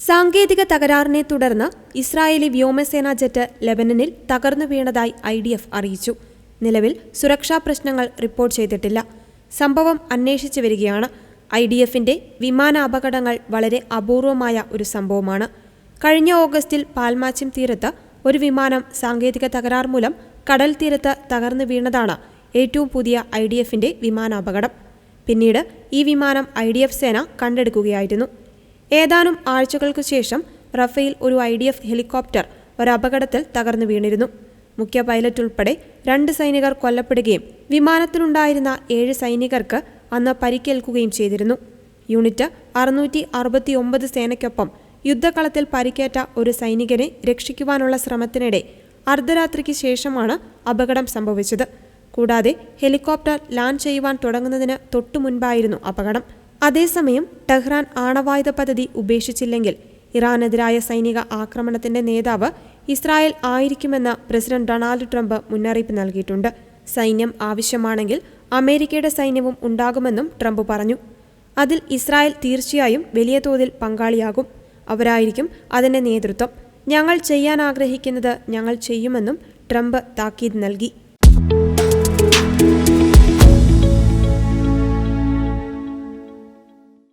സാങ്കേതിക തകരാറിനെ തുടർന്ന് ഇസ്രായേലി വ്യോമസേനാ ജെറ്റ് ലെബനനിൽ തകർന്നു വീണതായി IDF അറിയിച്ചു. നിലവിൽ സുരക്ഷാ പ്രശ്നങ്ങൾ റിപ്പോർട്ട് ചെയ്തിട്ടില്ല. സംഭവം അന്വേഷിച്ചു വരികയാണ്. IDFന്റെ വിമാന അപകടങ്ങൾ വളരെ അപൂർവമായ ഒരു സംഭവമാണ്. കഴിഞ്ഞ ഓഗസ്റ്റിൽ പാൽമാച്ചിം തീരത്ത് ഒരു വിമാനം സാങ്കേതിക തകരാർ മൂലം കടൽ തീരത്ത് തകർന്നു വീണതാണ് ഏറ്റവും പുതിയ IDFന്റെ വിമാനാപകടം. പിന്നീട് ഈ വിമാനം IDF സേന കണ്ടെടുക്കുകയായിരുന്നു. ഏതാനും ആഴ്ചകൾക്കു ശേഷം റഫേൽ ഒരു IDF ഹെലികോപ്റ്റർ ഒരപകടത്തിൽ തകർന്നു വീണിരുന്നു. മുഖ്യ പൈലറ്റ് ഉൾപ്പെടെ 2 സൈനികർ കൊല്ലപ്പെടുകയും വിമാനത്തിലുണ്ടായിരുന്ന 7 സൈനികർക്ക് അന്ന് പരിക്കേൽക്കുകയും ചെയ്തിരുന്നു. യൂണിറ്റ് 669 സേനയ്ക്കൊപ്പം യുദ്ധകളത്തിൽ പരിക്കേറ്റ ഒരു സൈനികനെ രക്ഷിക്കുവാനുള്ള ശ്രമത്തിനിടെ അർദ്ധരാത്രിക്ക് ശേഷമാണ് അപകടം സംഭവിച്ചത്. കൂടാതെ ഹെലികോപ്റ്റർ ലാൻഡ് ചെയ്യുവാൻ തുടങ്ങുന്നതിന് തൊട്ടു മുൻപായിരുന്നു അപകടം. അതേസമയം ടെഹ്റാൻ ആണവായുധ പദ്ധതി ഉപേക്ഷിച്ചില്ലെങ്കിൽ ഇറാനെതിരായ സൈനിക ആക്രമണത്തിന്റെ നേതാവ് ഇസ്രായേൽ ആയിരിക്കുമെന്ന് പ്രസിഡന്റ് ഡൊണാൾഡ് ട്രംപ് മുന്നറിയിപ്പ് നൽകിയിട്ടുണ്ട്. സൈന്യം ആവശ്യമാണെങ്കിൽ അമേരിക്കയുടെ സൈന്യവും ഉണ്ടാകുമെന്നും ട്രംപ് പറഞ്ഞു. അതിൽ ഇസ്രായേൽ തീർച്ചയായും വലിയ തോതിൽ പങ്കാളിയാകും. അവരായിരിക്കും അതിന്റെ നേതൃത്വം. ഞങ്ങൾ ചെയ്യാൻ ആഗ്രഹിക്കുന്നത് ഞങ്ങൾ ചെയ്യുമെന്നും ട്രംപ് താക്കീത് നൽകി.